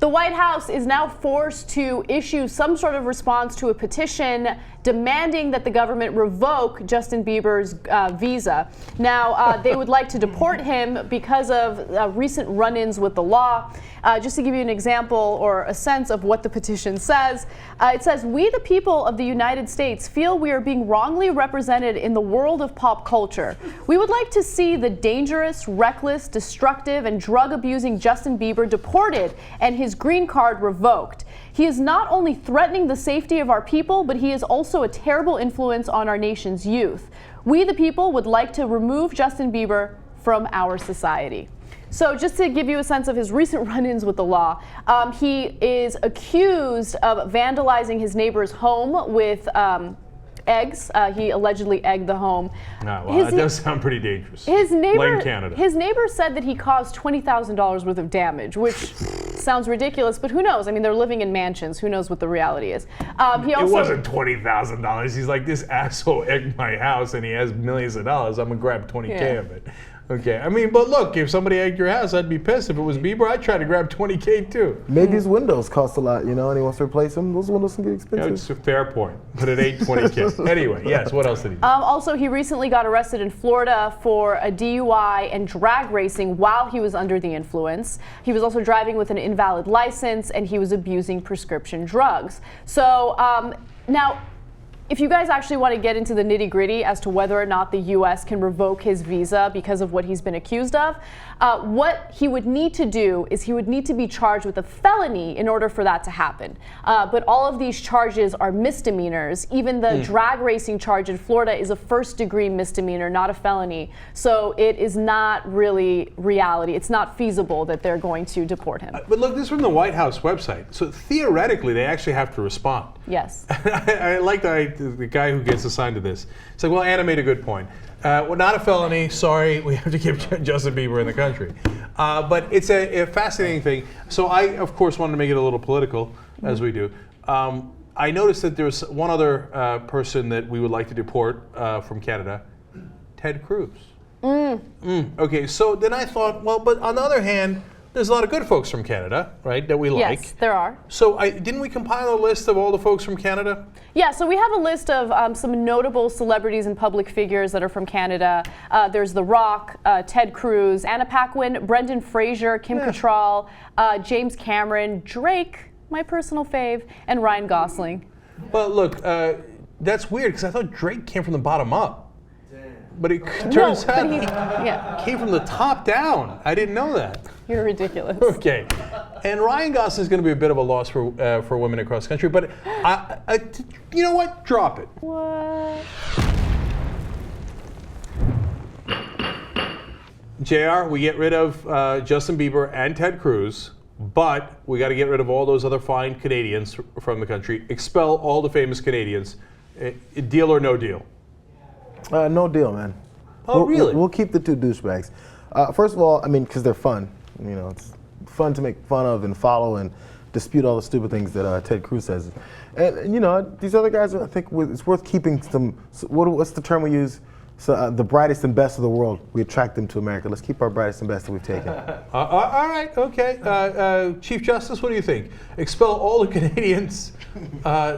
The White House is now forced to issue some sort of response to a petition demanding that the government revoke Justin Bieber's visa. Now, they would like to deport him because of recent run-ins with the law. Just to give you an example or a sense of what the petition says, it says, "We, the people of the United States, feel we are being wrongly represented in the world of pop culture. We would like to see the dangerous, reckless, destructive, and drug-abusing Justin Bieber deported and his green card revoked. He is not only threatening the safety of our people, but he is also a terrible influence on our nation's youth. We, the people, would like to remove Justin Bieber from our society." So just to give you a sense of his recent run-ins with the law, he is accused of vandalizing his neighbor's home with eggs. He allegedly egged the home. Well, that does sound pretty dangerous. His neighbor, Canada. His neighbor said that he caused $20,000 worth of damage, which sounds ridiculous, but who knows? I mean, they're living in mansions. Who knows what the reality is? It wasn't $20,000. He's like, this asshole egged my house and he has millions of dollars. I'm going to grab 20K of it. Okay, I mean, but look, if somebody egged your house, I'd be pissed. If it was Bieber, I'd try to grab 20K too. Maybe his windows cost a lot, and he wants to replace them. Those windows can get expensive. It's a fair point, but it ain't 20K. Anyway, yes, what else did he do? Also, he recently got arrested in Florida for a DUI and drag racing while he was under the influence. He was also driving with an invalid license, and he was abusing prescription drugs. So now, if you guys actually want to get into the nitty-gritty as to whether or not the U.S. can revoke his visa because of what he's been accused of, what he would need to do is he would need to be charged with a felony in order for that to happen. But all of these charges are misdemeanors. Even the drag racing charge in Florida is a first-degree misdemeanor, not a felony. So it is not really reality. It's not feasible that they're going to deport him. But look, this is from the White House website. So theoretically, they actually have to respond. Yes. I like the guy who gets assigned to this. It's like, well, Anna made a good point. Well, not a felony. Sorry, we have to keep Justin Bieber in the country. But it's a fascinating thing. So I, of course, wanted to make it a little political, as we do. I noticed that there's one other person that we would like to deport from Canada, Ted Cruz. Okay, so then I thought, well, but on the other hand, there's a lot of good folks from Canada, right, that we like. Yes, there are. So didn't we compile a list of all the folks from Canada? Yeah, so we have a list of some notable celebrities and public figures that are from Canada. There's The Rock, Ted Cruz, Anna Paquin, Brendan Fraser, Kim Cattrall, James Cameron, Drake, my personal fave, and Ryan Gosling. Well, look, that's weird because I thought Drake came from the bottom up. But it turns out he came from the top down. I didn't know that. You're ridiculous. Okay. And Ryan Gosling is going to be a bit of a loss for women across the country. But you know what? Drop it. What? JR, we get rid of Justin Bieber and Ted Cruz, but we got to get rid of all those other fine Canadians from the country. Expel all the famous Canadians. Deal or no deal? No deal, man. Oh, really? We'll keep the two douchebags. First of all, I mean, because they're fun. It's fun to make fun of and follow and dispute all the stupid things that Ted Cruz says. And these other guys, I think it's worth keeping some. What's the term we use? So the brightest and best of the world. We attract them to America. Let's keep our brightest and best that we've taken. All right, okay. Chief Justice, what do you think? Expel all the Canadians,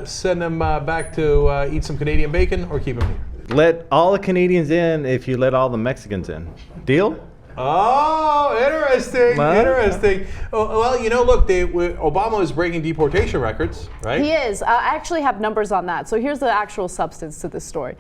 send them back to eat some Canadian bacon, or keep them here? Let all the Canadians in if you let all the Mexicans in. Deal? Oh, interesting, interesting. Well, look, Obama is breaking deportation records, right? He is. I actually have numbers on that. So here's the actual substance to this story.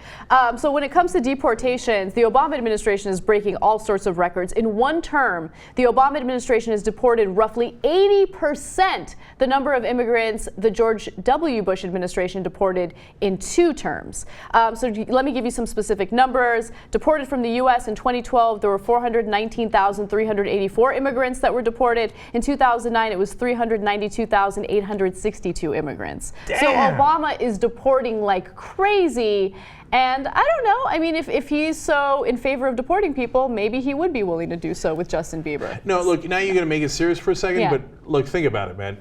So when it comes to deportations, the Obama administration is breaking all sorts of records. In one term, the Obama administration has deported roughly 80% the number of immigrants the George W. Bush administration deported in 2 terms. So let me give you some specific numbers. Deported from the U.S. in 2012, there were 419,384 immigrants that were deported. In 2009, it was 392,862 immigrants. Damn. So Obama is deporting like crazy. And I don't know. I mean, if he's so in favor of deporting people, maybe he would be willing to do so with Justin Bieber. No, look, now you're going to make it serious for a second, Yeah. but look, think about it, man.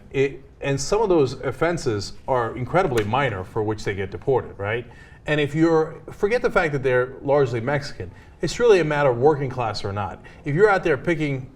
And some of those offenses are incredibly minor for which they get deported, right? And if forget the fact that they're largely Mexican, it's really a matter of working class or not. If you're out there picking,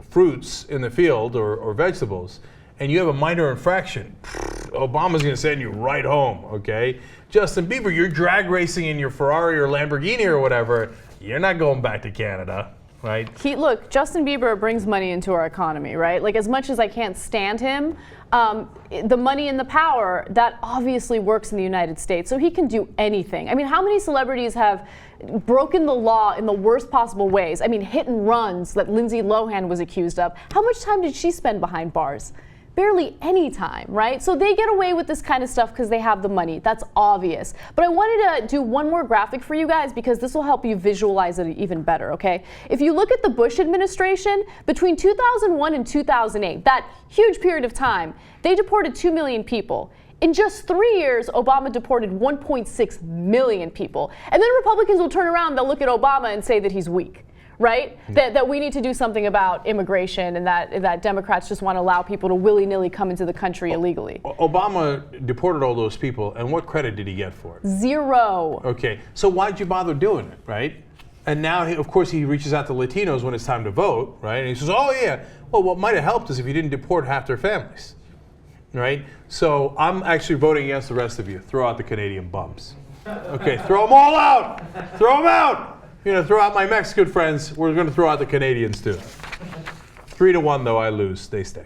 fruits in the field or vegetables, and you have a minor infraction, Obama's going to send you right home, okay? Justin Bieber, you're drag racing in your Ferrari or Lamborghini or whatever, you're not going back to Canada, right? Look, Justin Bieber brings money into our economy, right? Like, as much as I can't stand him, the money and the power, that obviously works in the United States, so he can do anything. I mean, how many celebrities have broken the law in the worst possible ways? I mean, hit and runs that Lindsay Lohan was accused of. How much time did she spend behind bars? Barely any time, right? So they get away with this kind of stuff because they have the money. That's obvious. But I wanted to do one more graphic for you guys because this will help you visualize it even better, okay? If you look at the Bush administration, between 2001 and 2008, that huge period of time, they deported 2 million people. In just 3 years, Obama deported 1.6 million people. And then Republicans will turn around, they'll look at Obama and say that he's weak. Right? That we need to do something about immigration and that Democrats just want to allow people to willy-nilly come into the country illegally. Obama deported all those people, and what credit did he get for it? Zero. Okay, so why'd you bother doing it, right? And now, of course, he reaches out to Latinos when it's time to vote, right? And he says, oh yeah, well, what might have helped is if you didn't deport half their families, right? So I'm actually voting against the rest of you. Throw out the Canadian bums. Okay, throw them all out. Throw them out. You know, throw out my Mexican friends. We're going to throw out the Canadians too. 3-1 though, I lose. They stay.